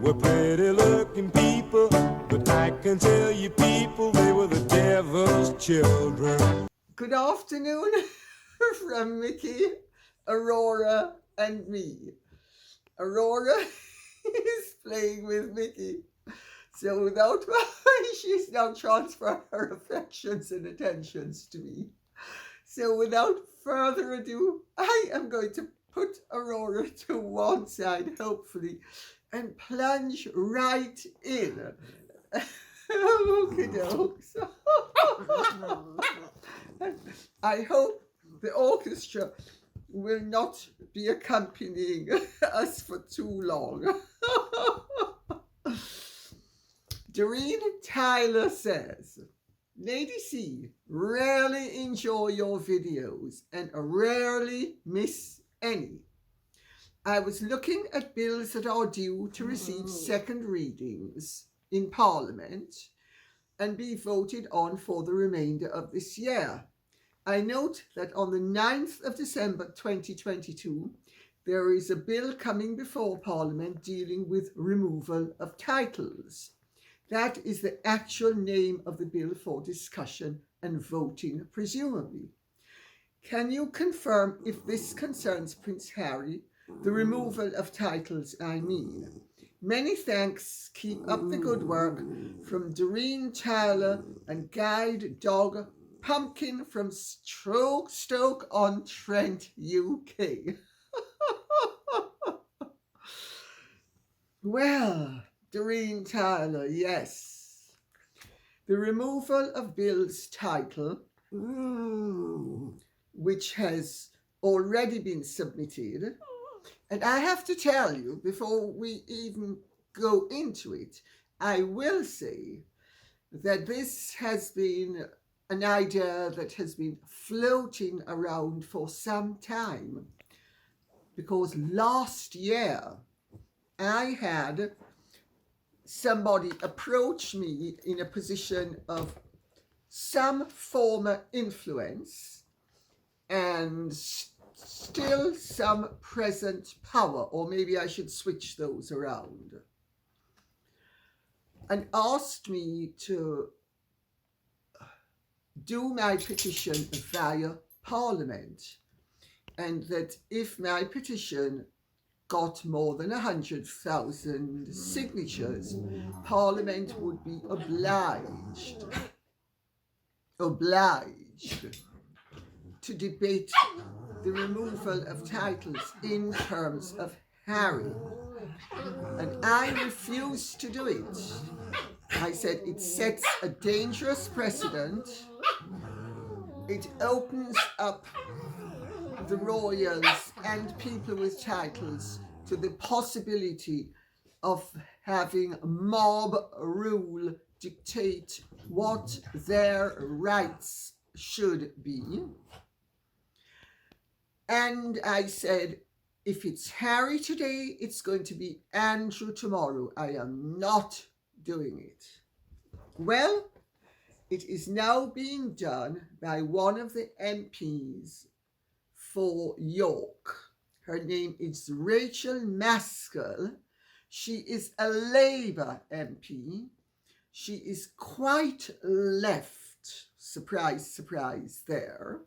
were pretty looking people, but I can tell you people, they were the devil's children. Good afternoon from Mickey, Aurora and me. Aurora is playing with Mickey. So without she's now transferred her affections and attentions to me. So without further ado, I am going to put Aurora to one side, hopefully, and plunge right in. Okie dokes. I hope the orchestra will not be accompanying us for too long. Doreen Tyler says, Lady C, rarely enjoy your videos and rarely miss any. I was looking at bills that are due to receive second readings in Parliament and be voted on for the remainder of this year. I note that on the 9th of December 2022, there is a bill coming before Parliament dealing with removal of titles. That is the actual name of the bill for discussion and voting, presumably. Can you confirm if this concerns Prince Harry, the removal of titles, I mean? Many thanks. Keep up the good work. From Doreen Tyler and Guide Dog Pumpkin from Stoke-on-Trent, UK. Well, Doreen Tyler, yes. The removal of Bill's title, which has already been submitted. And I have to tell you, before we even go into it, I will say that this has been an idea that has been floating around for some time. Because last year, I had somebody approach me in a position of some former influence and still some present power, or maybe I should switch those around, and asked me to do my petition via Parliament, and that if my petition got more than 100,000 signatures, Parliament would be obliged to debate the removal of titles in terms of Harry. And I refused to do it. I said it sets a dangerous precedent. It opens up the royals and people with titles to the possibility of having mob rule dictate what their rights should be. And I said, if it's Harry today, it's going to be Andrew tomorrow. I am not doing it. Well, it is now being done by one of the MPs for York. Her name is Rachel Maskell. She is a Labour MP. She is quite left. Surprise, surprise there.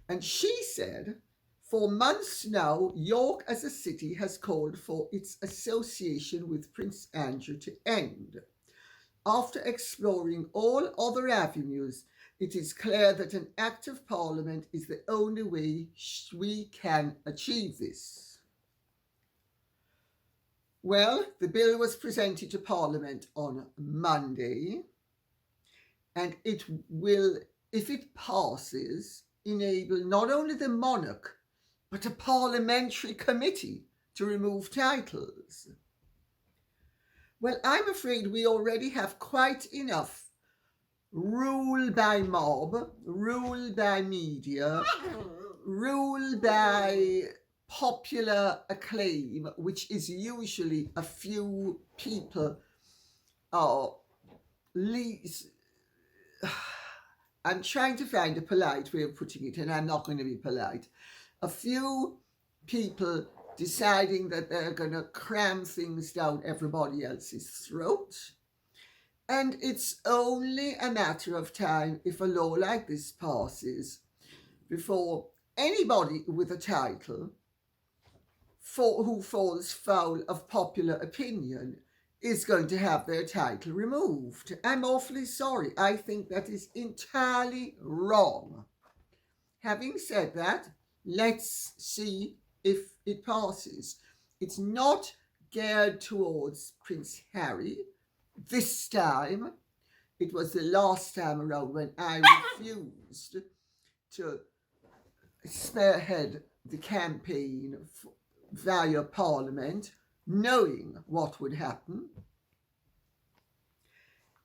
And she said, for months now, York as a city has called for its association with Prince Andrew to end. After exploring all other avenues, it is clear that an Act of Parliament is the only way we can achieve this. Well, the bill was presented to Parliament on Monday, and it will, if it passes, enable not only the monarch, but a parliamentary committee to remove titles. Well, I'm afraid we already have quite enough rule by mob, rule by media, rule by popular acclaim, which is usually a few people I'm trying to find a polite way of putting it, and I'm not going to be polite. A few people deciding that they're going to cram things down everybody else's throat. And it's only a matter of time if a law like this passes before anybody with a title who falls foul of popular opinion is going to have their title removed. I'm awfully sorry. I think that is entirely wrong. Having said that, let's see if it passes. It's not geared towards Prince Harry this time. It was the last time around when I refused to spearhead the campaign via Parliament, knowing what would happen.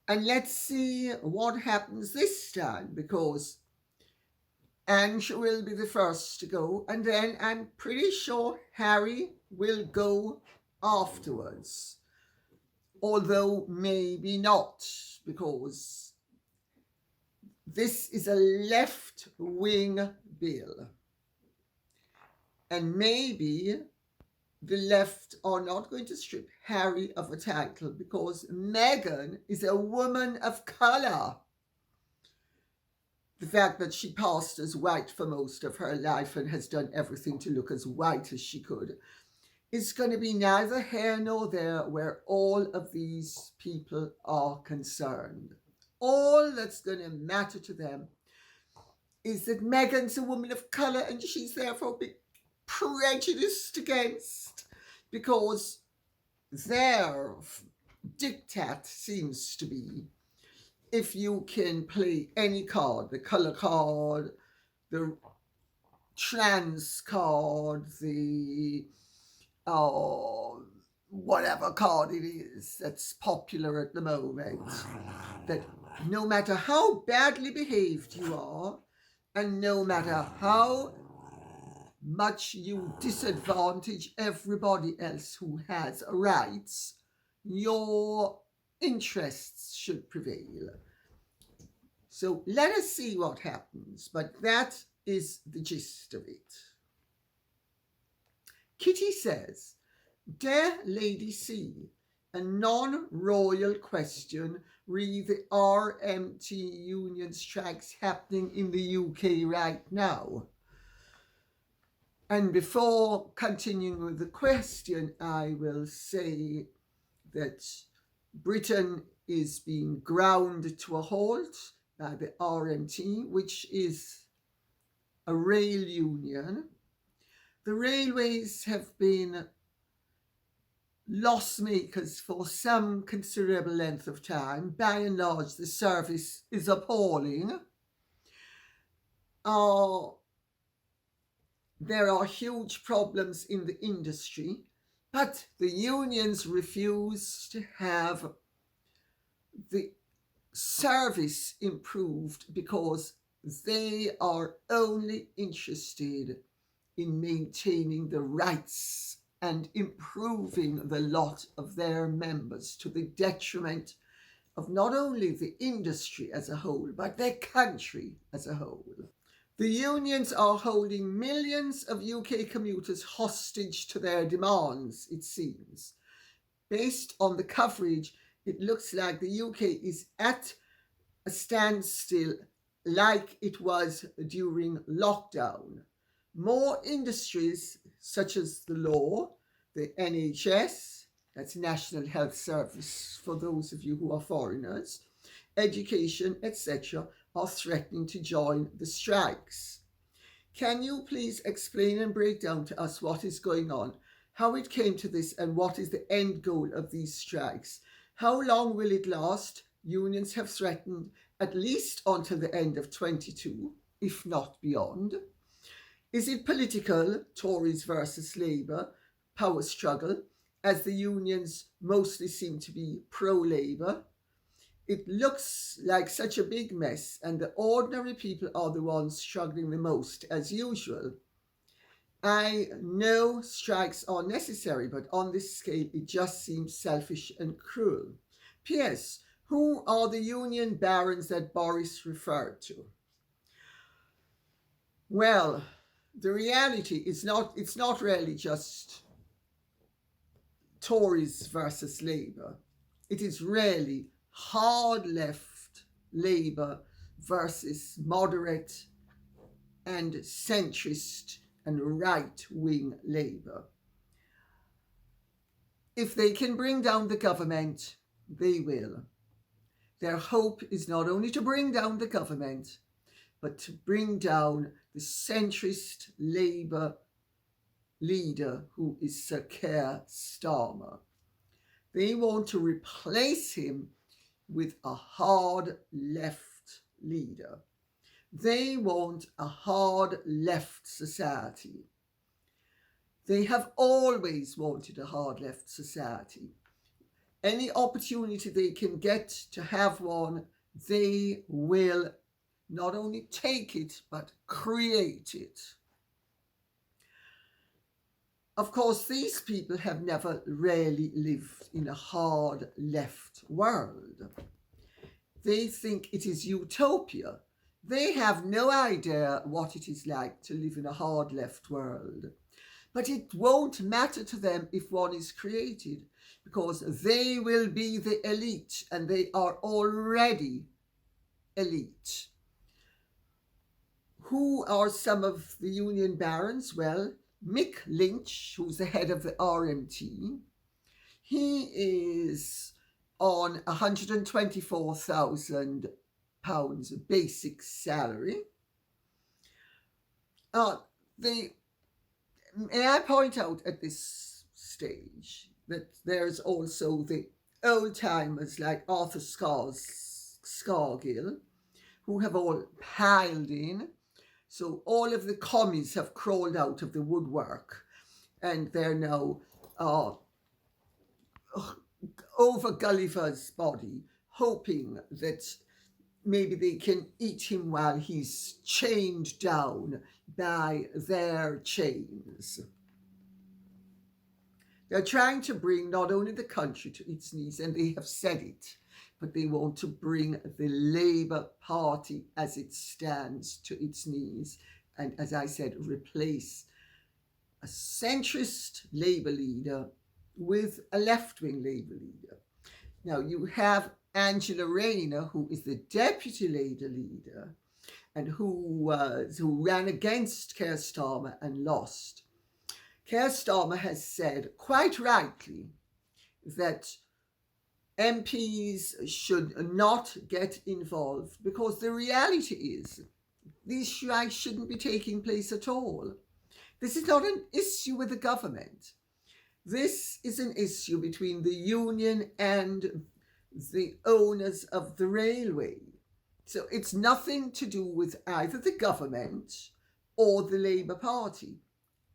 And let's see what happens this time, because Ange will be the first to go, and then I'm pretty sure Harry will go afterwards. Although maybe not, because this is a left-wing bill. And maybe the left are not going to strip Harry of a title because Meghan is a woman of colour. The fact that she passed as white for most of her life and has done everything to look as white as she could is going to be neither here nor there where all of these people are concerned. All that's going to matter to them is that Meghan's a woman of colour and she's therefore being prejudiced against, because their diktat seems to be, if you can play any card, the colour card, the trans card, the whatever card it is that's popular at the moment, that no matter how badly behaved you are, and no matter how much you disadvantage everybody else who has rights, your interests should prevail. So let us see what happens, but that is the gist of it. Kitty says, "Dear Lady C, a non-royal question re the RMT union strikes happening in the UK right now." And before continuing with the question, I will say that Britain is being ground to a halt by the RMT, which is a rail union. The railways have been loss makers for some considerable length of time. By and large, the service is appalling. There are huge problems in the industry, but the unions refuse to have the service improved because they are only interested in maintaining the rights and improving the lot of their members to the detriment of not only the industry as a whole, but their country as a whole. The unions are holding millions of UK commuters hostage to their demands, it seems. Based on the coverage, it looks like the UK is at a standstill like it was during lockdown. More industries such as the law, the NHS, that's National Health Service for those of you who are foreigners, education, etc., are threatening to join the strikes. Can you please explain and break down to us what is going on, how it came to this, and what is the end goal of these strikes? How long will it last? Unions have threatened at least until the end of 22, if not beyond. Is it political, Tories versus Labour, power struggle, as the unions mostly seem to be pro-Labour? It looks like such a big mess, and the ordinary people are the ones struggling the most, as usual. I know strikes are necessary, but on this scale, it just seems selfish and cruel. P.S. Who are the union barons that Boris referred to? Well, the reality is it's not really just Tories versus Labour. It is really hard left Labour versus moderate and centrist and right-wing Labour. If they can bring down the government, they will. Their hope is not only to bring down the government, but to bring down the centrist Labour leader who is Sir Keir Starmer. They want to replace him with a hard left leader. They want a hard left society. They have always wanted a hard left society. Any opportunity they can get to have one, they will not only take it, but create it. Of course, these people have never really lived in a hard left world. They think it is utopia. They have no idea what it is like to live in a hard left world. But it won't matter to them if one is created, because they will be the elite, and they are already elite. Who are some of the union barons? Well, Mick Lynch, who's the head of the RMT, he is on £124,000 basic salary. May I point out at this stage that there's also the old-timers like Arthur Scargill, who have all piled in. So all of the commies have crawled out of the woodwork, and they're now over Gulliver's body, hoping that maybe they can eat him while he's chained down by their chains. They're trying to bring not only the country to its knees, and they have said it, but they want to bring the Labour Party as it stands to its knees, and as I said, replace a centrist Labour leader with a left-wing Labour leader. Now you have Angela Rayner, who is the deputy Labour leader, and who ran against Keir Starmer and lost. Keir Starmer has said, quite rightly, that MPs should not get involved, because the reality is these strikes shouldn't be taking place at all. This is not an issue with the government. This is an issue between the union and the owners of the railway. So it's nothing to do with either the government or the Labour Party.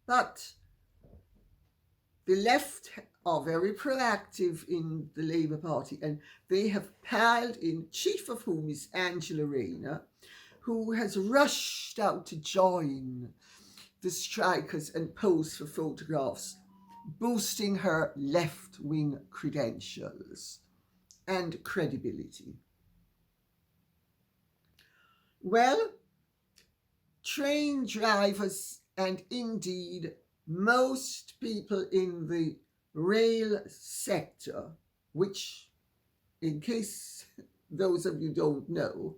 But the left are very proactive in the Labour Party, and they have piled in, chief of whom is Angela Rayner, who has rushed out to join the strikers and pose for photographs, boosting her left-wing credentials and credibility. Well, train drivers and indeed most people in the rail sector, which, in case those of you don't know,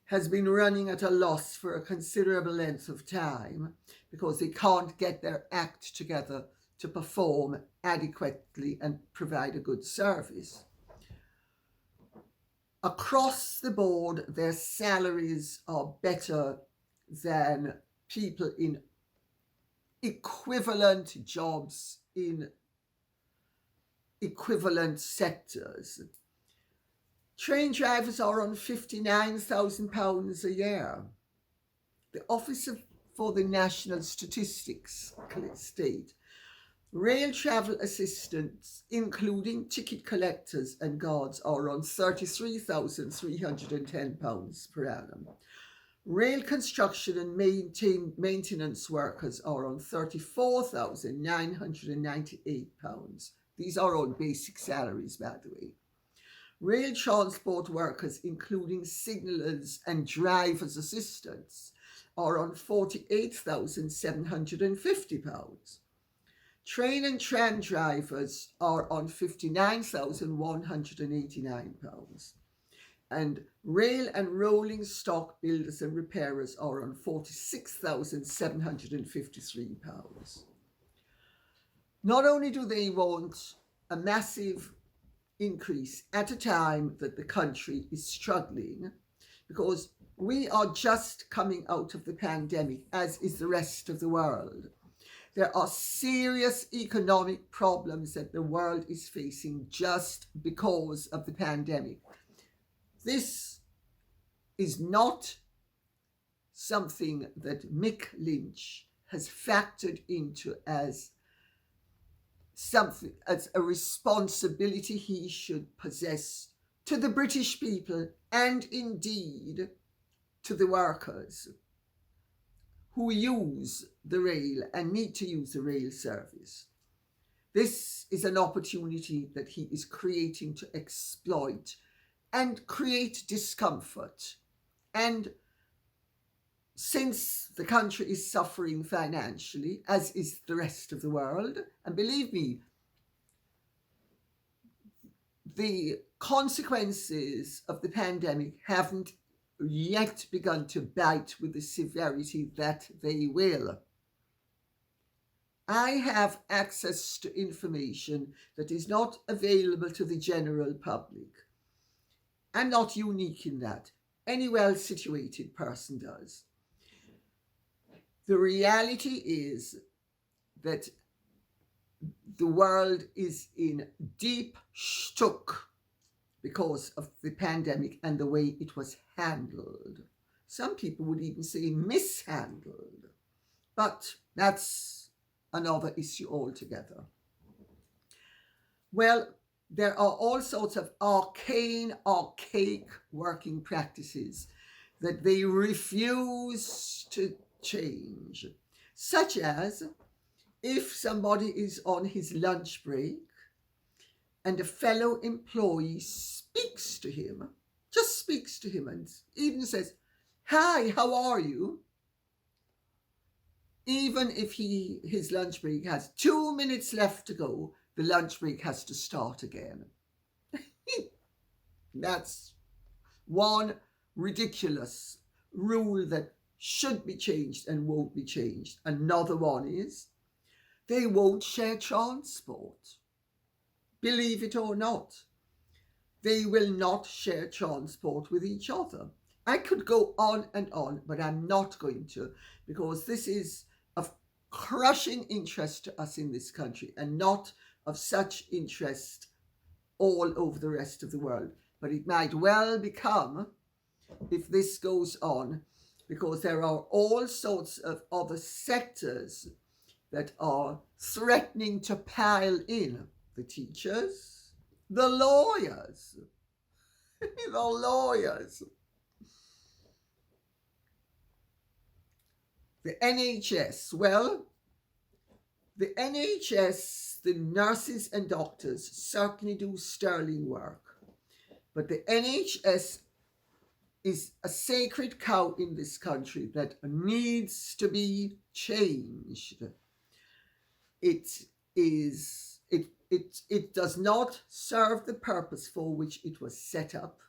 has been running at a loss for a considerable length of time because they can't get their act together to perform adequately and provide a good service. Across the board, their salaries are better than people in equivalent jobs in equivalent sectors. Train drivers are on £59,000 a year. The Office for the National Statistics state rail travel assistants, including ticket collectors and guards, are on £33,310 per annum. Rail construction and maintenance workers are on £34,998. These are all basic salaries, by the way. Rail transport workers, including signallers and drivers' assistants, are on £48,750. Train and tram drivers are on £59,189. And rail and rolling stock builders and repairers are on £46,753. Not only do they want a massive increase at a time that the country is struggling, because we are just coming out of the pandemic, as is the rest of the world. There are serious economic problems that the world is facing just because of the pandemic. This is not something that Mick Lynch has factored into as something, as a responsibility he should possess to the British people and indeed to the workers who use the rail and need to use the rail service. This is an opportunity that he is creating to exploit and create discomfort. And since the country is suffering financially, as is the rest of the world, and believe me, the consequences of the pandemic haven't yet begun to bite with the severity that they will. I have access to information that is not available to the general public. I'm not unique in that. Any well-situated person does. The reality is that the world is in deep stuck because of the pandemic and the way it was handled. Some people would even say mishandled. But that's another issue altogether. Well, there are all sorts of archaic working practices that they refuse to change, such as if somebody is on his lunch break and a fellow employee speaks to him, just speaks to him and even says, "Hi, how are you?" Even if his lunch break has 2 minutes left to go, the lunch break has to start again. That's one ridiculous rule that should be changed and won't be changed. Another one is they won't share transport. Believe it or not, they will not share transport with each other. I could go on and on, but I'm not going to, because this is of crushing interest to us in this country and not of such interest all over the rest of the world. But it might well become, if this goes on, because there are all sorts of other sectors that are threatening to pile in. The teachers, the lawyers, the lawyers, the NHS. Well, the NHS, the nurses and doctors certainly do sterling work. But the NHS is a sacred cow in this country that needs to be changed. It does not serve the purpose for which it was set up.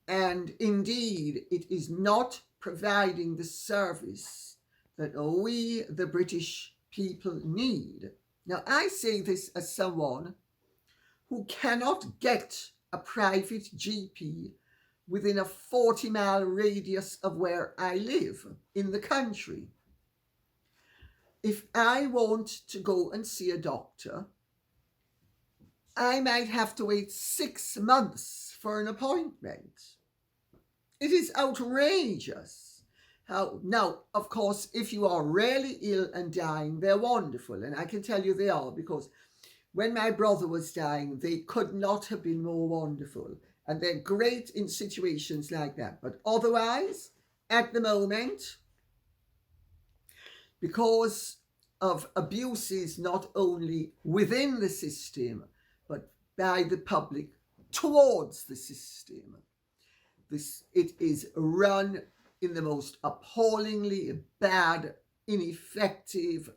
And indeed, it is not providing the service that we, the British people, need. Now, I say this as someone who cannot get a private GP within a 40-mile radius of where I live in the country. If I want to go and see a doctor, I might have to wait 6 months for an appointment. It is outrageous. Now, of course, if you are really ill and dying, they're wonderful. And I can tell you they are, because when my brother was dying, they could not have been more wonderful. And they're great in situations like that. But otherwise, at the moment, because of abuses not only within the system, but by the public towards the system, it is run in the most appallingly bad, ineffective,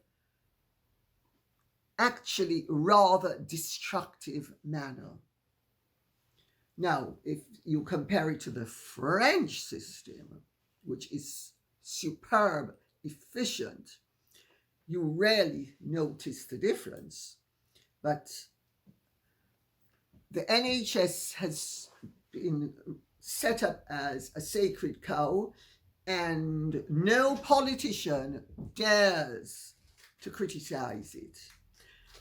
actually rather destructive manner. Now, if you compare it to the French system, which is superb, efficient, you rarely notice the difference. But the NHS has been set up as a sacred cow, and no politician dares to criticize it,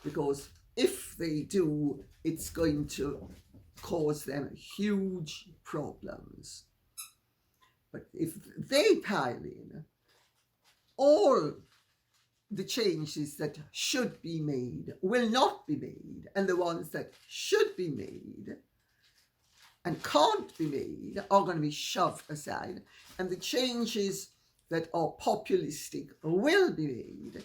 because if they do, it's going to cause them huge problems. But if they pile in all the changes that should be made will not be made, and the ones that should be made and can't be made are going to be shoved aside, and the changes that are populistic will be made.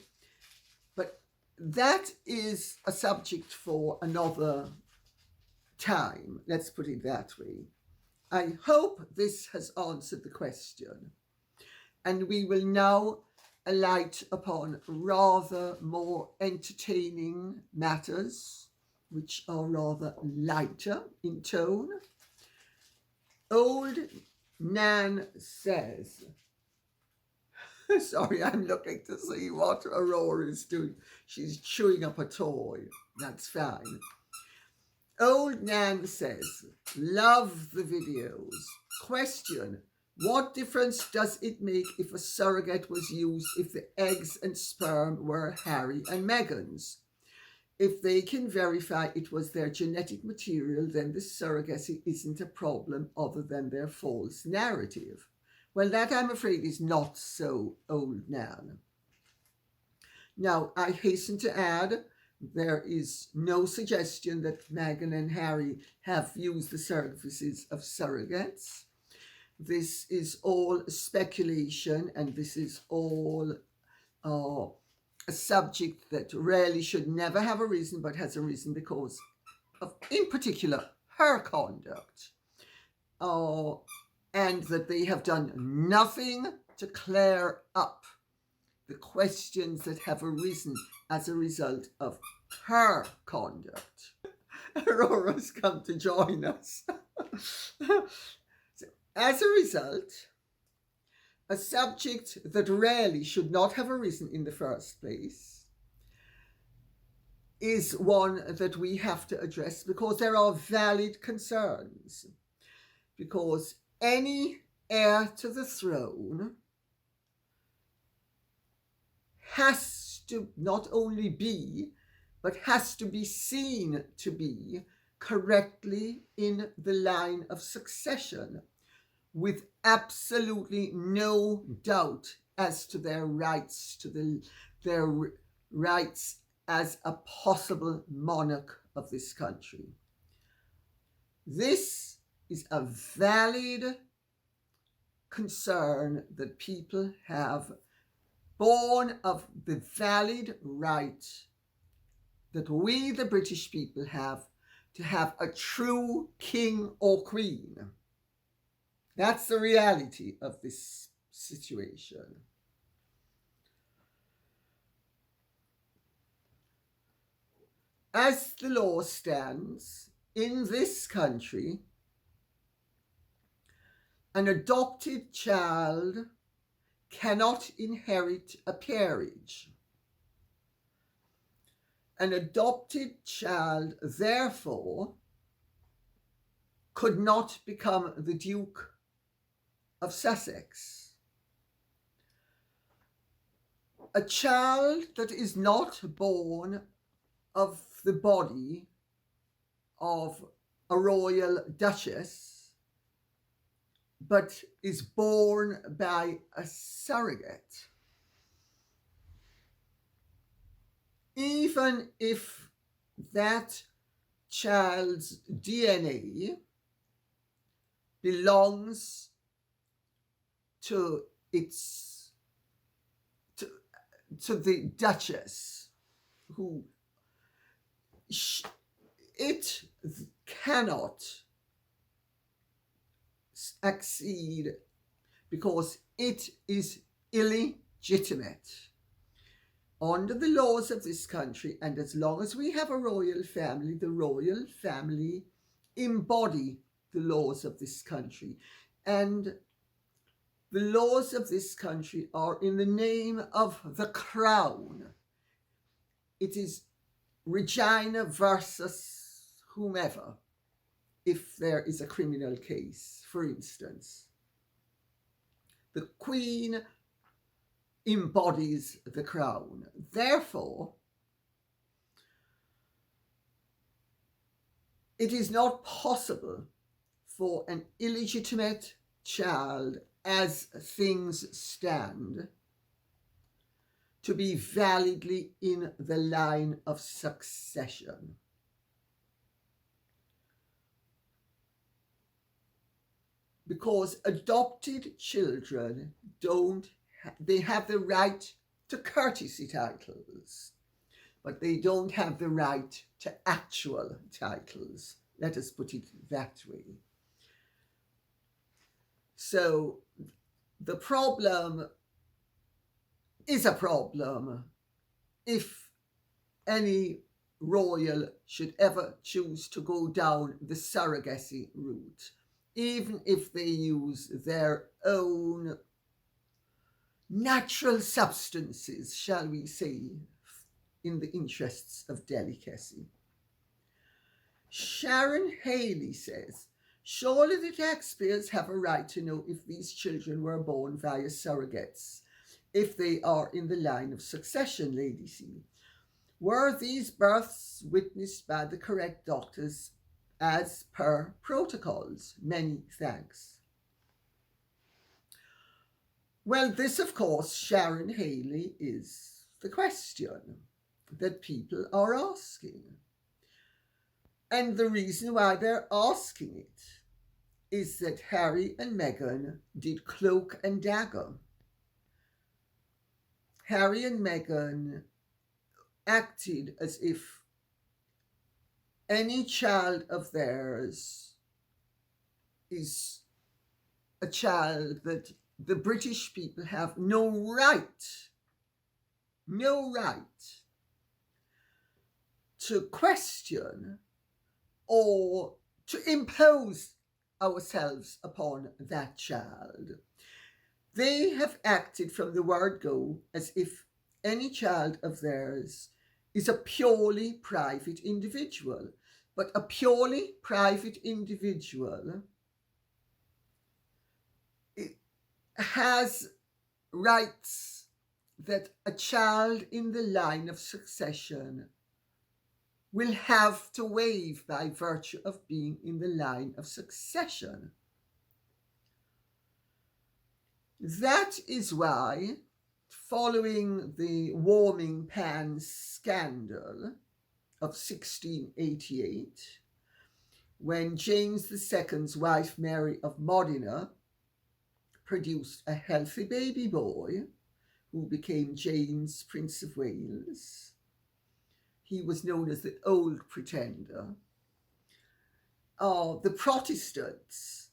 But that is a subject for another time, let's put it that way. I hope this has answered the question, and we will now alight upon rather more entertaining matters, which are rather lighter in tone. Old Nan says, sorry, I'm looking to see what Aurora is doing. She's chewing up a toy. That's fine. Old Nan says, love the videos. Question, what difference does it make if a surrogate was used if the eggs and sperm were Harry and Meghan's? If they can verify it was their genetic material, then the surrogacy isn't a problem other than their false narrative. Well, that, I'm afraid, is not so, Old Nan. Now, I hasten to add, there is no suggestion that Meghan and Harry have used the services of surrogates. This is all speculation, and this is all a subject that really should never have arisen, but has arisen because of, in particular, her conduct. And that they have done nothing to clear up the questions that have arisen as a result of her conduct. Aurora's come to join us. So, as a result, a subject that really should not have arisen in the first place is one that we have to address, because there are valid concerns. Because any heir to the throne has to not only be, but has to be seen to be correctly in the line of succession, with absolutely no doubt as to their rights, their rights as a possible monarch of this country. This is a valid concern that people have, born of the valid right that we, the British people, have to have a true king or queen. That's the reality of this situation. As the law stands in this country, an adopted child cannot inherit a peerage. An adopted child, therefore, could not become the Duke of Sussex. A child that is not born of the body of a royal duchess, but is born by a surrogate, even if that child's DNA belongs to the duchess, who it cannot accede, because it is illegitimate. Under the laws of this country, and as long as we have a royal family, the royal family embody the laws of this country. And the laws of this country are in the name of the crown. It is Regina versus whomever, if there is a criminal case, for instance. The Queen embodies the crown. Therefore, it is not possible for an illegitimate child, as things stand, to be validly in the line of succession. Because adopted children they have the right to courtesy titles, but they don't have the right to actual titles. Let us put it that way. So the problem is a problem if any royal should ever choose to go down the surrogacy route, even if they use their own natural substances, shall we say, in the interests of delicacy. Sharon Haley says, surely the taxpayers have a right to know if these children were born via surrogates, if they are in the line of succession, Lady C. Were these births witnessed by the correct doctors as per protocols? Many thanks. Well, this, of course, Sharon Haley, is the question that people are asking. And the reason why they're asking it is that Harry and Meghan did cloak and dagger. Harry and Meghan acted as if any child of theirs is a child that the British people have no right to question or to impose ourselves upon that child. They have acted from the word go as if any child of theirs is a purely private individual. But a purely private individual has rights that a child in the line of succession will have to waive by virtue of being in the line of succession. That is why, following the warming pan scandal of 1688, when James II's wife Mary of Modena produced a healthy baby boy who became James, Prince of Wales. He was known as the Old Pretender. The Protestants,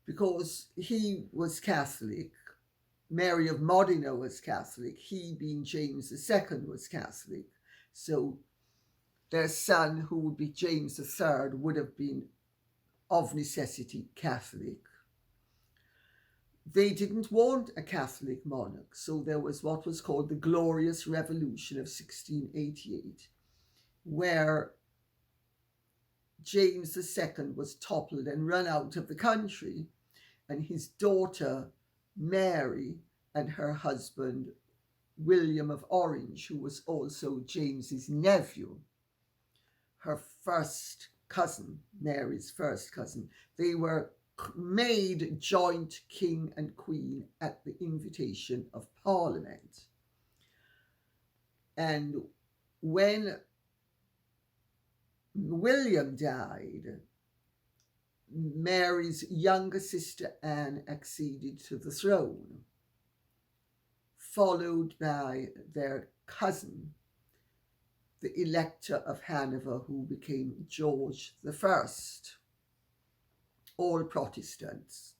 because he was Catholic, Mary of Modena was Catholic, he being James II was Catholic, so their son, who would be James III, would have been of necessity Catholic. They didn't want a Catholic monarch, so there was what was called the Glorious Revolution of 1688, where James II was toppled and run out of the country, and his daughter Mary and her husband William of Orange, who was also James's nephew, her first cousin, Mary's first cousin, they were made joint king and queen at the invitation of Parliament. And when William died, Mary's younger sister Anne acceded to the throne, followed by their cousin, the Elector of Hanover, who became George I. All Protestants.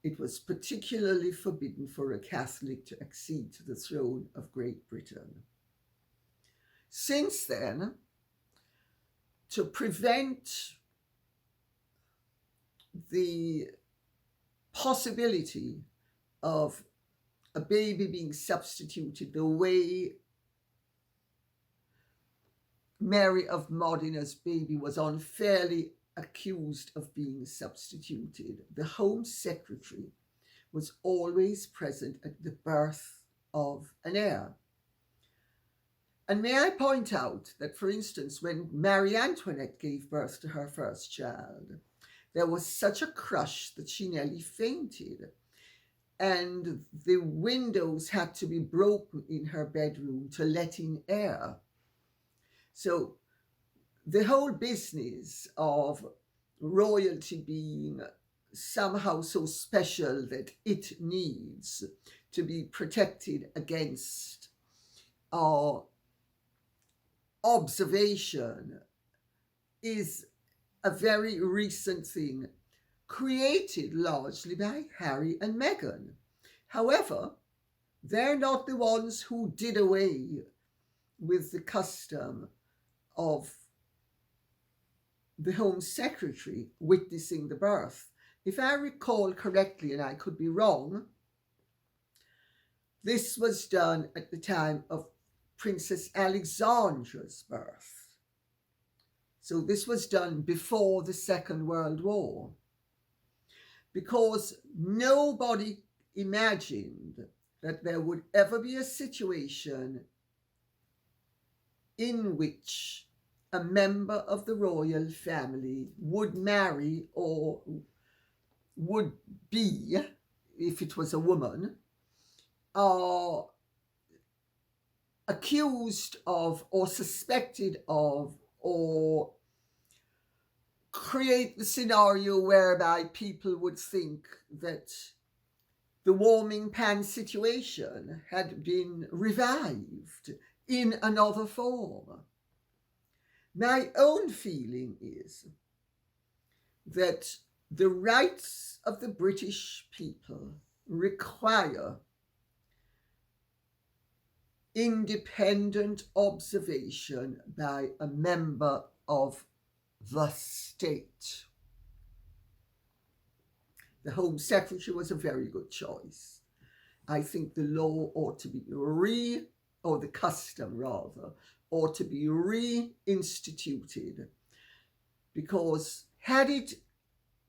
it was particularly forbidden for a Catholic to accede to the throne of Great Britain. Since then, to prevent the possibility of a baby being substituted the way Mary of Modena's baby was unfairly accused of being substituted, the Home Secretary was always present at the birth of an heir. And may I point out that, for instance, when Marie Antoinette gave birth to her first child, there was such a crush that she nearly fainted, and the windows had to be broken in her bedroom to let in air. So the whole business of royalty being somehow so special that it needs to be protected against observation is a very recent thing, created largely by Harry and Meghan. However, they're not the ones who did away with the custom of the Home Secretary witnessing the birth. If I recall correctly, and I could be wrong, this was done at the time of Princess Alexandra's birth. So this was done before the Second World War, because nobody imagined that there would ever be a situation in which a member of the royal family would marry or would be, if it was a woman, accused of or suspected of or create the scenario whereby people would think that the warming pan situation had been revived in another form. My own feeling is that the rights of the British people require independent observation by a member of the state. The Home Secretary was a very good choice. I think the law ought to be the custom rather, ought to be reinstituted, because had it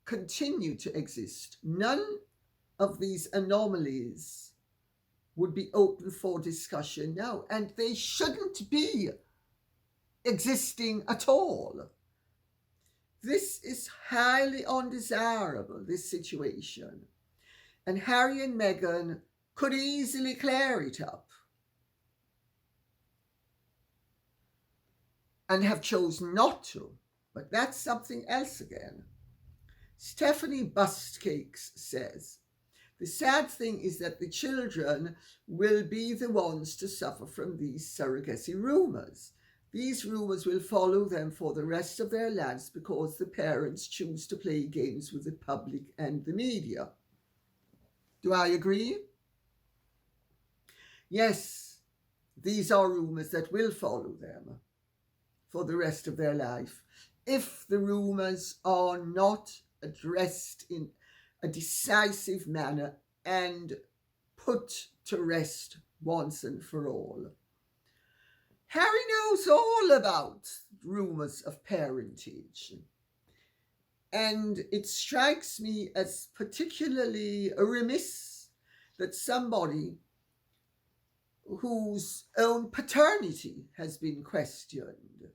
continued to exist, none of these anomalies would be open for discussion now, and they shouldn't be existing at all. This is highly undesirable, this situation, and Harry and Meghan could easily clear it up and have chosen not to, but that's something else again. Stephanie Bustcakes says, the sad thing is that the children will be the ones to suffer from these surrogacy rumours. These rumours will follow them for the rest of their lives because the parents choose to play games with the public and the media. Do I agree? Yes, these are rumours that will follow them for the rest of their life if the rumours are not addressed in a decisive manner and put to rest once and for all. Harry knows all about rumours of parentage, and it strikes me as particularly remiss that somebody whose own paternity has been questioned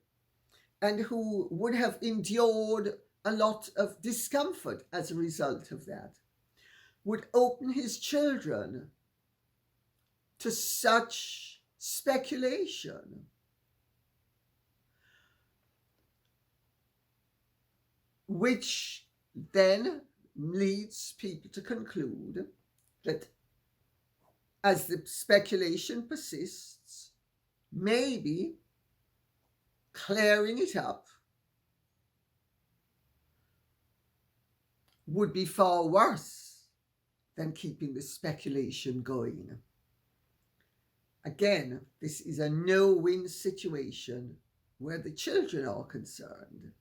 and who would have endured a lot of discomfort as a result of that would open his children to such speculation. Which then leads people to conclude that as the speculation persists, maybe clearing it up would be far worse than keeping the speculation going. Again, this is a no-win situation where the children are concerned.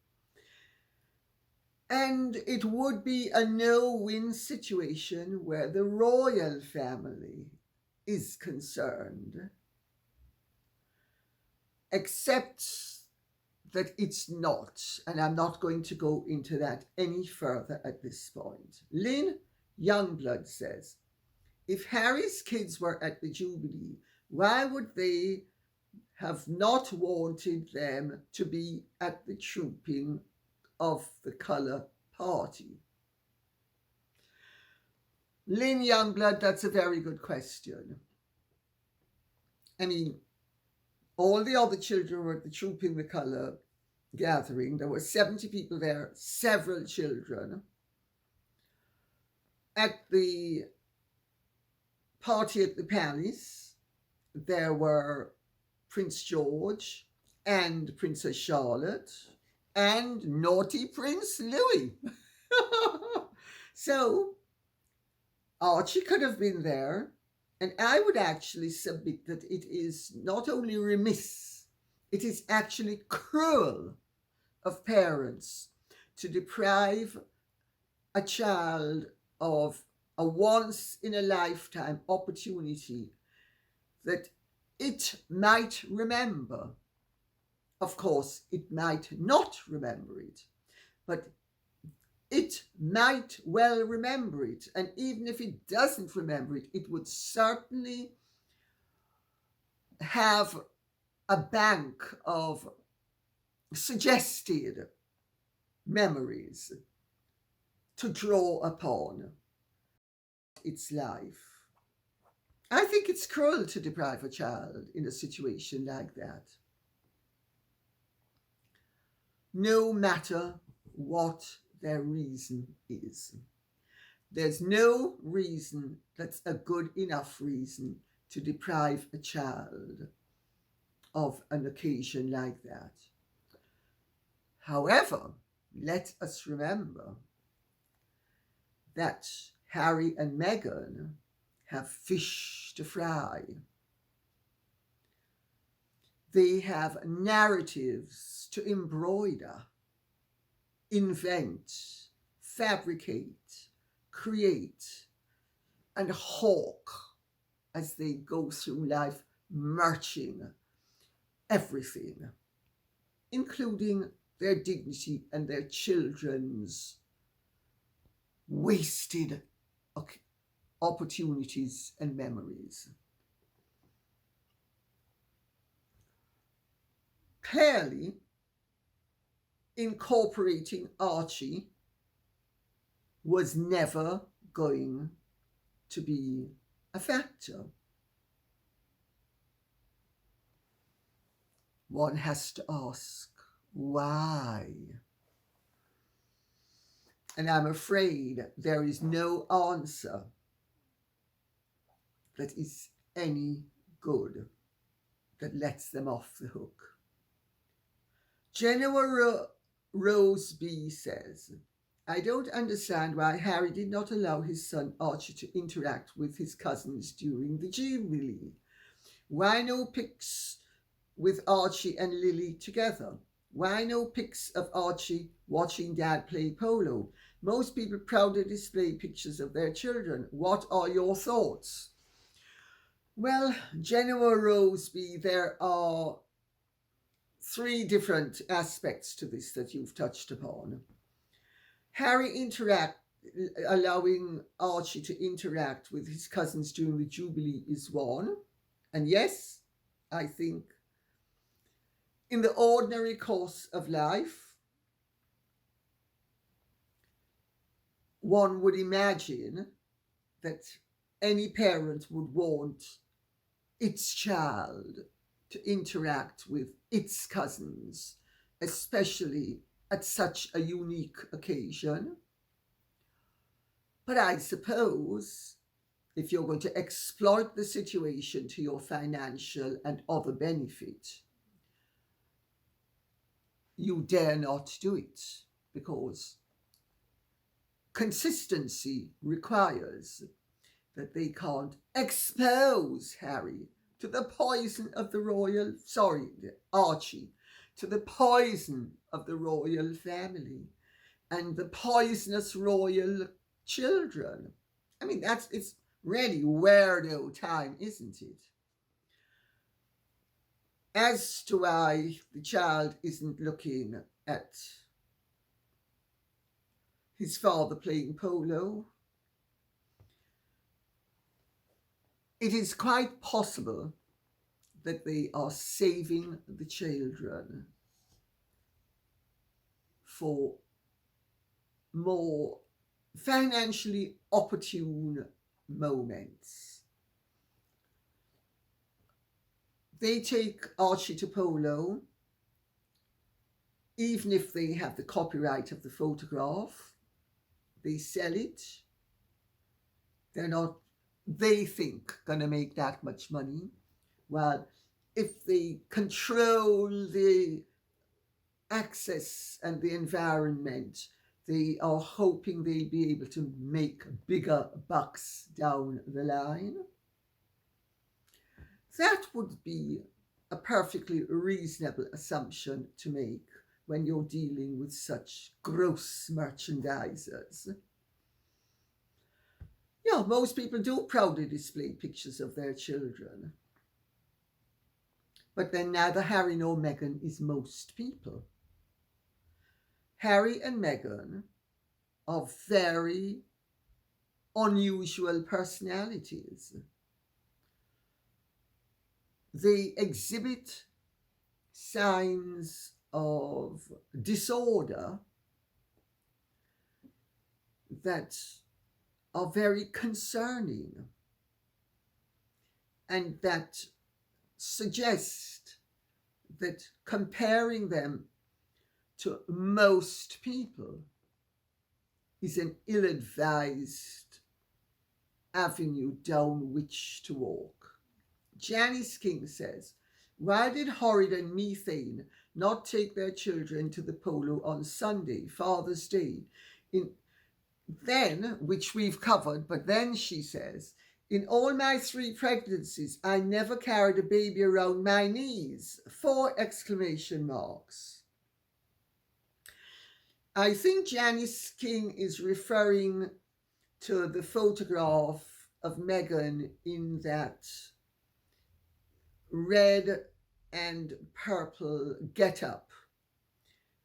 And it would be a no-win situation where the royal family is concerned. Except that it's not, and I'm not going to go into that any further at this point. Lynn Youngblood says, if Harry's kids were at the Jubilee, why would they have not wanted them to be at the trooping of the colour party? Lynn Youngblood, that's a very good question. I mean, all the other children were at the trooping the colour gathering. There were 70 people there, several children. At the party at the palace, there were Prince George and Princess Charlotte and naughty Prince Louis. So Archie could have been there, and I would actually submit that it is not only remiss, it is actually cruel of parents to deprive a child of a once-in-a-lifetime opportunity that it might remember. Of course, it might not remember it, but it might well remember it. And even if it doesn't remember it, it would certainly have a bank of suggested memories to draw upon its life. I think it's cruel to deprive a child in a situation like that, no matter what their reason is. There's no reason that's a good enough reason to deprive a child of an occasion like that. However, let us remember that Harry and Meghan have fish to fry. They have narratives to embroider, invent, fabricate, create, and hawk as they go through life, merching everything, including their dignity and their children's wasted opportunities and memories. Clearly, incorporating Archie was never going to be a factor. One has to ask, why? And I'm afraid there is no answer that is any good, that lets them off the hook. General Rose B says, I don't understand why Harry did not allow his son Archie to interact with his cousins during the Jubilee. Why no pics with Archie and Lily together? Why no pics of Archie watching Dad play polo? Most people proudly display pictures of their children. What are your thoughts? Well, General Roseby, there are three different aspects to this that you've touched upon. Harry allowing Archie to interact with his cousins during the Jubilee is one. And yes, I think in the ordinary course of life, one would imagine that any parent would want its child to interact with its cousins, especially at such a unique occasion. But I suppose if you're going to exploit the situation to your financial and other benefit, you dare not do it, because consistency requires that they can't expose Harry to the poison of the Archie, to the poison of the royal family and the poisonous royal children. I mean, it's really weirdo time, isn't it? As to why the child isn't looking at his father playing polo, it is quite possible that they are saving the children for more financially opportune moments. They take Archie to polo, even if they have the copyright of the photograph, they sell it. They're not, they think, going to make that much money. Well, if they control the access and the environment, they are hoping they'll be able to make bigger bucks down the line. That would be a perfectly reasonable assumption to make when you're dealing with such gross merchandisers. Yeah, most people do proudly display pictures of their children. But then neither Harry nor Meghan is most people. Harry and Meghan are very unusual personalities. They exhibit signs of disorder that are very concerning and that suggest that comparing them to most people is an ill-advised avenue down which to walk. Janice King says, why did Horrid and Methane not take their children to the polo on Sunday, Father's Day? Which we've covered, but then she says, in all my 3 pregnancies, I never carried a baby around my knees. 4 exclamation marks. I think Janice King is referring to the photograph of Meghan in that red and purple get-up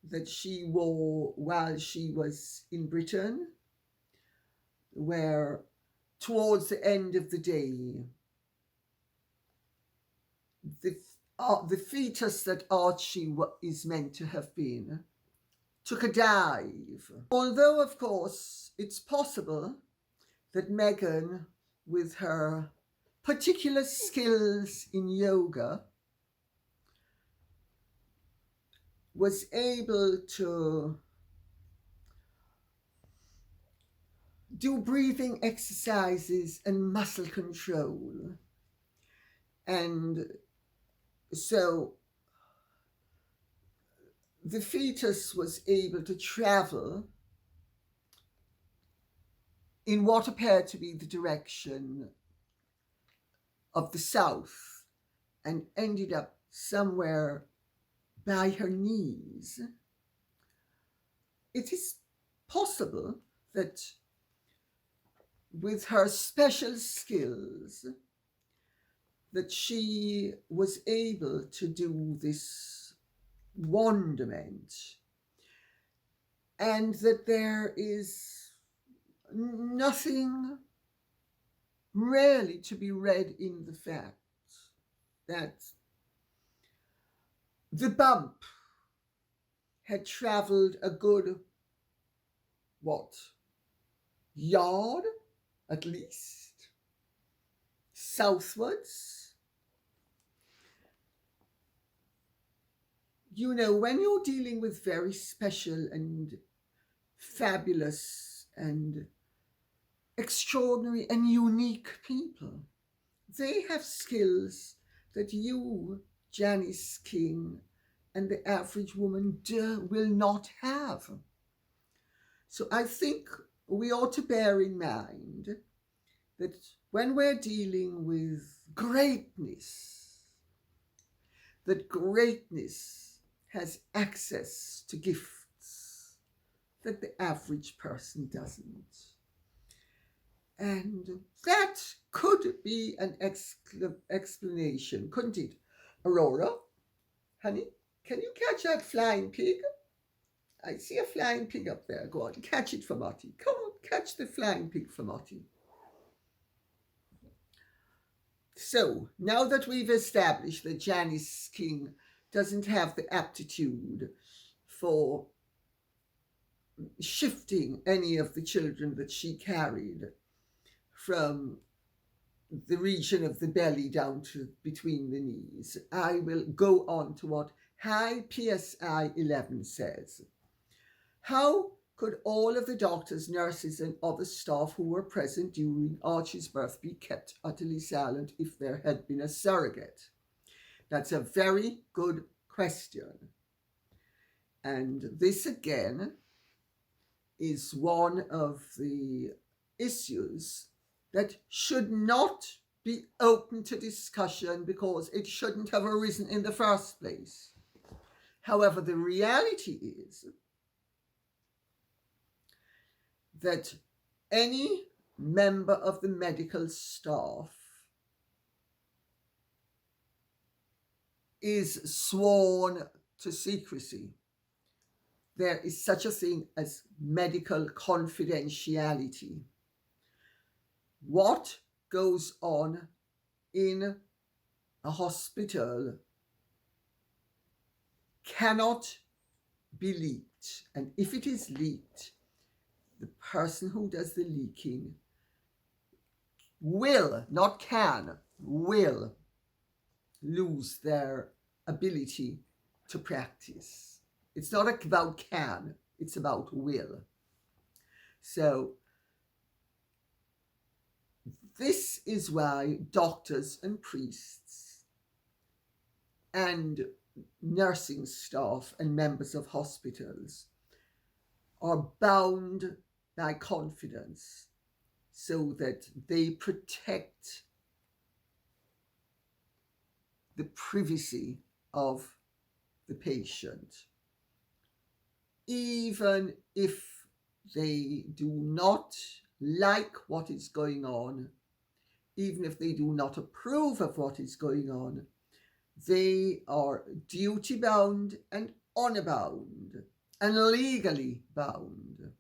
that she wore while she was in Britain, where towards the end of the day, the fetus that Archie is meant to have been took a dive. Although, of course, it's possible that Meghan, with her particular skills in yoga, was able to do breathing exercises and muscle control. And so the fetus was able to travel in what appeared to be the direction of the south and ended up somewhere by her knees. It is possible that with her special skills that she was able to do this wonderment, and that there is nothing really to be read in the fact that the bump had travelled a good, yard at least, southwards. You know, when you're dealing with very special and fabulous and extraordinary and unique people, they have skills that you, Janice King, and the average woman will not have. So I think we ought to bear in mind that when we're dealing with greatness, that greatness has access to gifts that the average person doesn't. And that could be an explanation, couldn't it? Aurora, honey, can you catch that flying pig? I see a flying pig up there. Go on, catch it for Motty. Come on, catch the flying pig for Motty. So, now that we've established that Janice King doesn't have the aptitude for shifting any of the children that she carried from the region of the belly down to between the knees, I will go on to what High PSI 11 says. How could all of the doctors, nurses, and other staff who were present during Archie's birth be kept utterly silent if there had been a surrogate? That's a very good question. And this again is one of the issues that should not be open to discussion because it shouldn't have arisen in the first place. However, the reality is that any member of the medical staff is sworn to secrecy. There is such a thing as medical confidentiality. What goes on in a hospital cannot be leaked. And if it is leaked, the person who does the leaking will, not can, will lose their ability to practice. It's not about can, it's about will. So this is why doctors and priests and nursing staff and members of hospitals are bound by confidence so that they protect the privacy of the patient, even if they do not like what is going on, even if they do not approve of what is going on. They are duty bound and honor bound and legally bound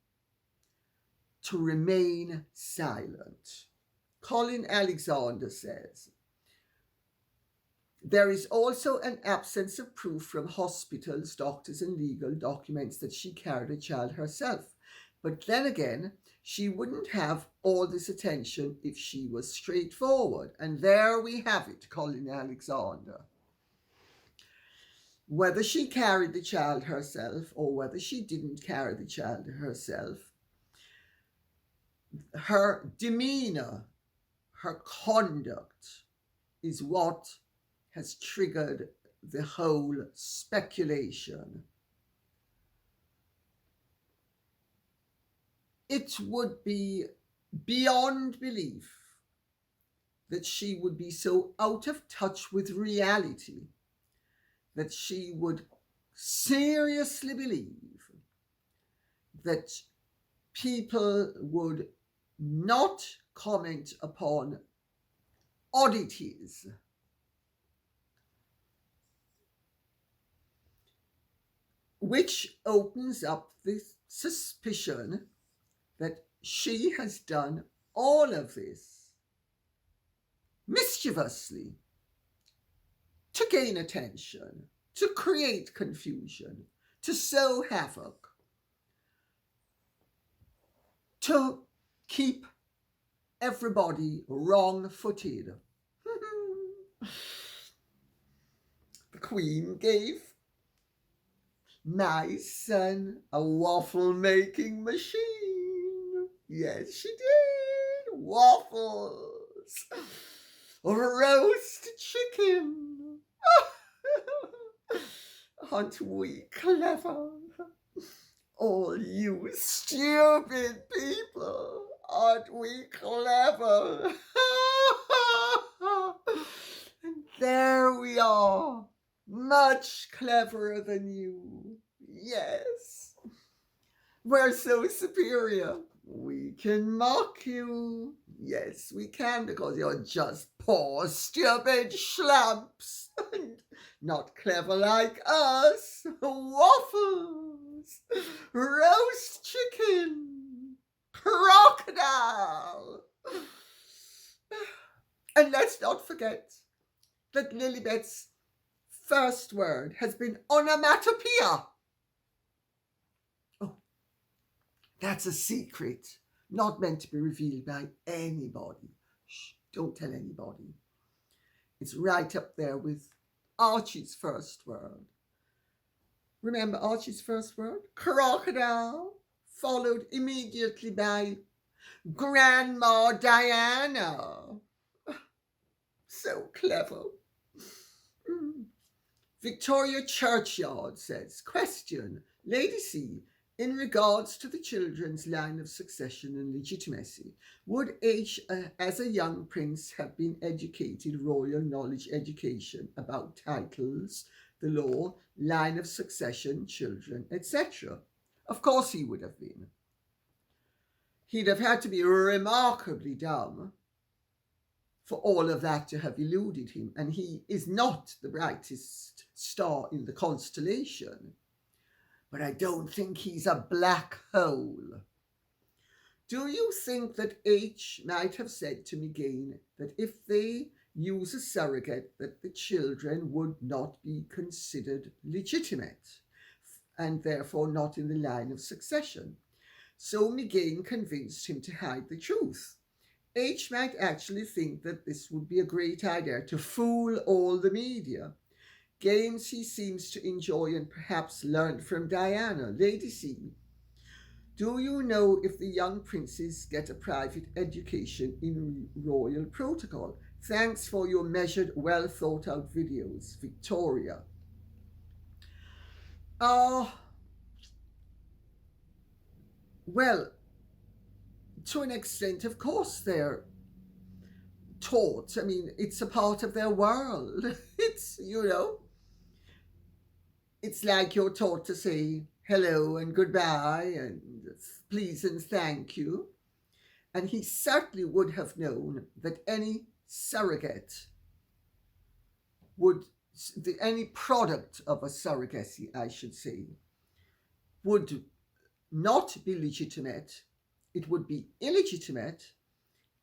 to remain silent. Colin Alexander says, there is also an absence of proof from hospitals, doctors, and legal documents that she carried a child herself. But then again, she wouldn't have all this attention if she was straightforward. And there we have it, Colin Alexander. Whether she carried the child herself or whether she didn't carry the child herself, her demeanor, her conduct is what has triggered the whole speculation. It would be beyond belief that she would be so out of touch with reality that she would seriously believe that people would not comment upon oddities which opens up the suspicion that she has done all of this mischievously to gain attention, to create confusion, to sow havoc, to keep everybody wrong-footed. The Queen gave my son a waffle-making machine. Yes, she did. Waffles. Roast chicken. Aren't we clever? All you stupid people. Aren't we clever? And there we are, much cleverer than you. Yes, we're so superior. We can mock you. Yes, we can, because you're just poor, stupid schlumps. Not clever like us. Waffles, roast chicken, crocodile. And let's not forget that Lilibet's first word has been onomatopoeia. Oh, that's a secret, not meant to be revealed by anybody. Shh, don't tell anybody. It's right up there with Archie's first word. Remember Archie's first word? Crocodile, followed immediately by Grandma Diana. So clever. Victoria Churchyard says, question, Lady C, in regards to the children's line of succession and legitimacy, would H, as a young prince, have been educated royal knowledge education about titles, the law, line of succession, children, etc.? Of course he would have been. He'd have had to be remarkably dumb for all of that to have eluded him, and he is not the brightest star in the constellation. But I don't think he's a black hole. Do you think that H might have said to Meghan that if they use a surrogate, that the children would not be considered legitimate and therefore not in the line of succession? So Meghan convinced him to hide the truth. H might actually think that this would be a great idea to fool all the media. Games he seems to enjoy and perhaps learned from Diana. Lady C, do you know if the young princes get a private education in royal protocol? Thanks for your measured, well thought out videos. Victoria. Well, to an extent, of course, they're taught. I mean, it's a part of their world. It's, it's like you're taught to say hello and goodbye and please and thank you. And he certainly would have known that any surrogate any product of a surrogacy, I should say, would not be legitimate. It would be illegitimate,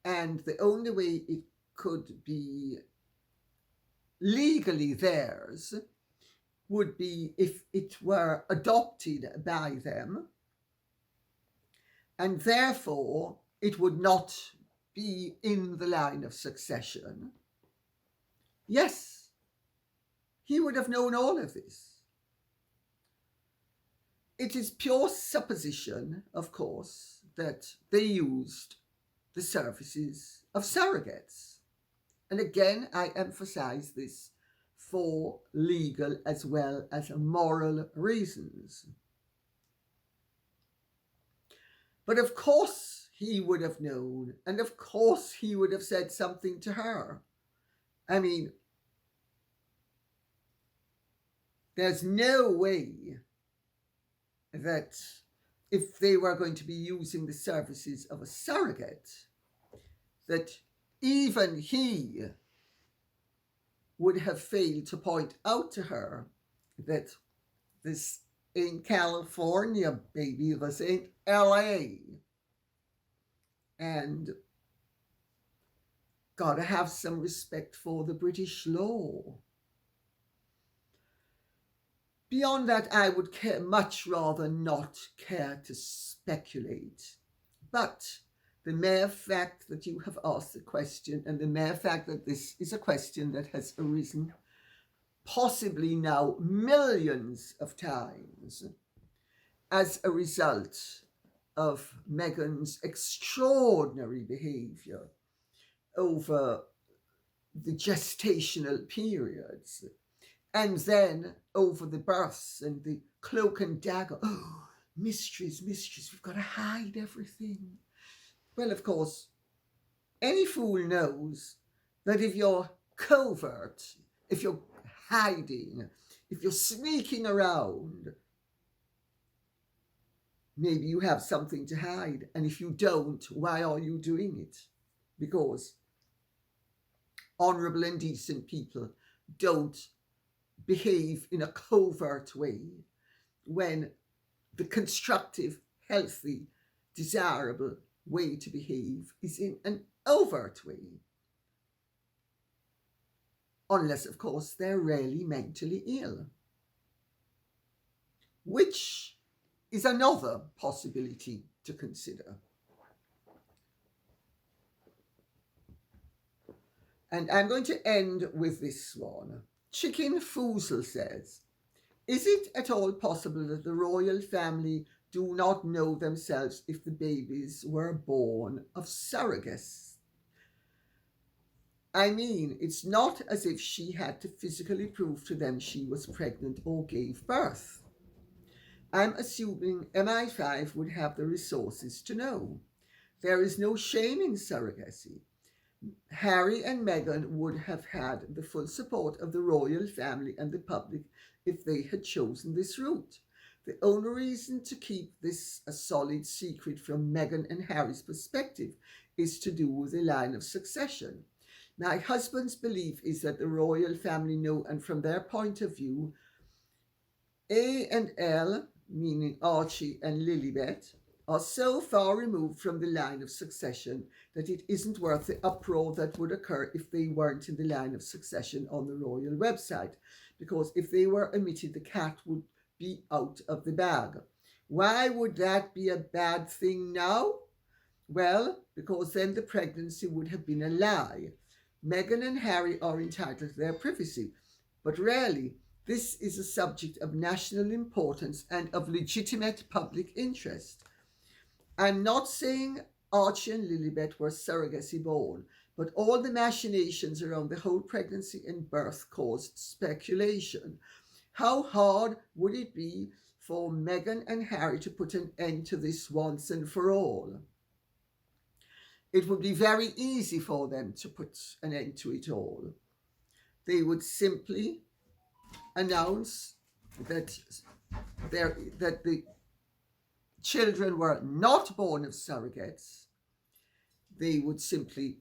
and the only way it could be legally theirs would be if it were adopted by them, and therefore it would not be in the line of succession. Yes, he would have known all of this. It is pure supposition, of course, that they used the services of surrogates. And again, I emphasize this for legal as well as moral reasons. But of course he would have known, and of course he would have said something to her. I mean, there's no way that if they were going to be using the services of a surrogate, that even he would have failed to point out to her that this ain't California, baby, this ain't LA. And gotta have some respect for the British law. Beyond that, I would much rather not care to speculate. But the mere fact that you have asked the question, and the mere fact that this is a question that has arisen possibly now millions of times as a result of Meghan's extraordinary behaviour over the gestational periods, and then over the births and the cloak and dagger. Oh, mysteries, we've got to hide everything. Well, of course, any fool knows that if you're covert, if you're hiding, if you're sneaking around, maybe you have something to hide. And if you don't, why are you doing it? Because honourable and decent people don't behave in a covert way when the constructive, healthy, desirable way to behave is in an overt way. Unless, of course, they're really mentally ill, which is another possibility to consider. And I'm going to end with this one. Chicken Foozle says, is it at all possible that the royal family do not know themselves if the babies were born of surrogates? I mean, it's not as if she had to physically prove to them she was pregnant or gave birth. I'm assuming MI5 would have the resources to know. There is no shame in surrogacy. Harry and Meghan would have had the full support of the royal family and the public if they had chosen this route. The only reason to keep this a solid secret from Meghan and Harry's perspective is to do with the line of succession. My husband's belief is that the royal family know, and from their point of view, A and L, meaning Archie and Lilibet, are so far removed from the line of succession that it isn't worth the uproar that would occur if they weren't in the line of succession on the royal website, because if they were omitted, the cat would be out of the bag. Why would that be a bad thing now? Well, because then the pregnancy would have been a lie. Meghan and Harry are entitled to their privacy, but really, this is a subject of national importance and of legitimate public interest. I'm not saying Archie and Lilibet were surrogacy born, but all the machinations around the whole pregnancy and birth caused speculation. How hard would it be for Meghan and Harry to put an end to this once and for all? It would be very easy for them to put an end to it all. They would simply announce that the children were not born of surrogates. They would simply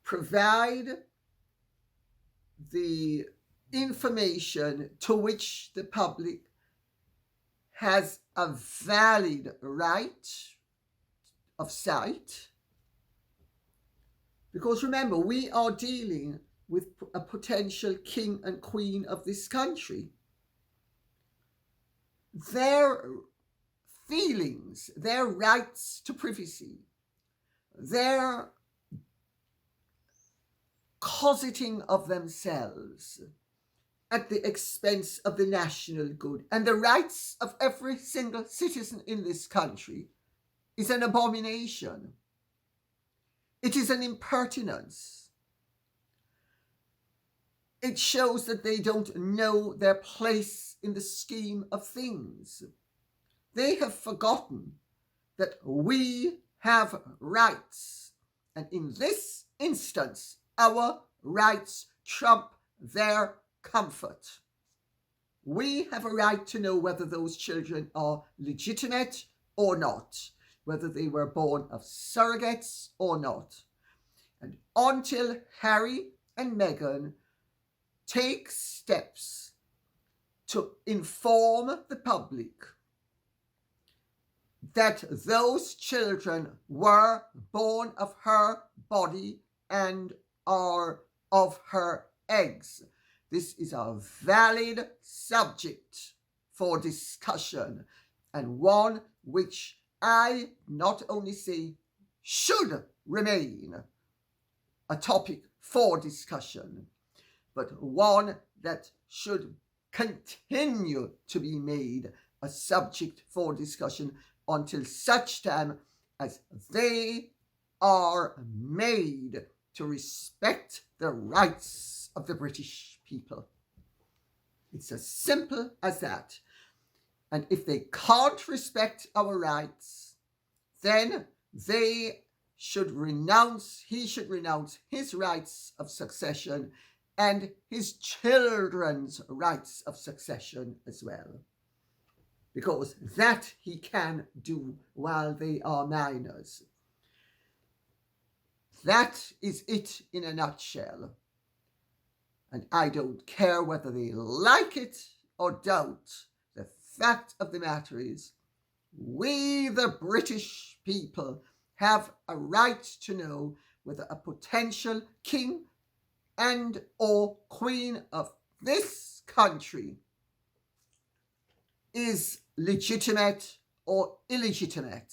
provide the information to which the public has a valid right of sight. Because remember, we are dealing with a potential king and queen of this country. Their feelings, their rights to privacy, their cosseting of themselves at the expense of the national good and the rights of every single citizen in this country is an abomination. It is an impertinence. It shows that they don't know their place in the scheme of things. They have forgotten that we have rights. And in this instance, our rights trump their comfort. We have a right to know whether those children are legitimate or not, whether they were born of surrogates or not. And until Harry and Meghan take steps to inform the public that those children were born of her body and are of her eggs, this is a valid subject for discussion, and one which I not only say should remain a topic for discussion, but one that should continue to be made a subject for discussion until such time as they are made to respect the rights of the British people. It's as simple as that. And if they can't respect our rights, then they should renounce his rights of succession and his children's rights of succession as well, because that he can do while they are minors. That is it in a nutshell. And I don't care whether they like it or don't. The fact of the matter is, we, the British people, have a right to know whether a potential king and or queen of this country is legitimate or illegitimate.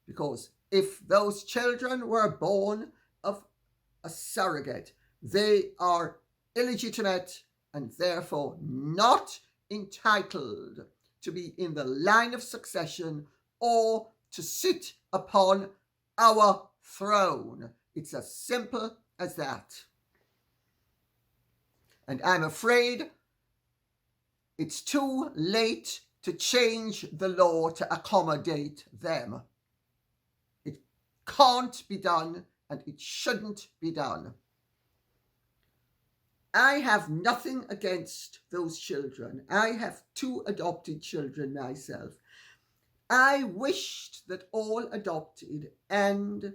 Because if those children were born of a surrogate, they are illegitimate and therefore not entitled to be in the line of succession or to sit upon our throne. It's as simple as that. And I'm afraid it's too late to change the law to accommodate them. It can't be done and it shouldn't be done. I have nothing against those children. I have 2 adopted children myself. I wished that all adopted and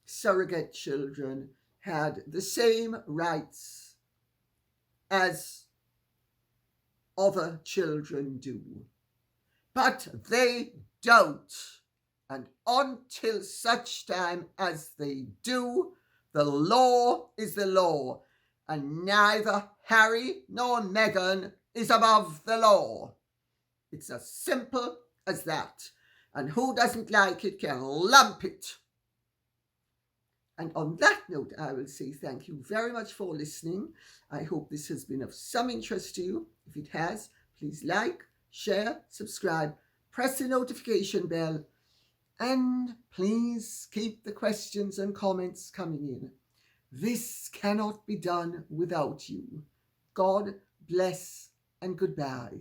surrogate children had the same rights as other children do. But they don't. And until such time as they do, the law is the law. And neither Harry nor Meghan is above the law. It's as simple as that. And who doesn't like it can lump it. And on that note, I will say thank you very much for listening. I hope this has been of some interest to you. If it has, please like, share, subscribe, press the notification bell, and please keep the questions and comments coming in. This cannot be done without you. God bless and goodbye.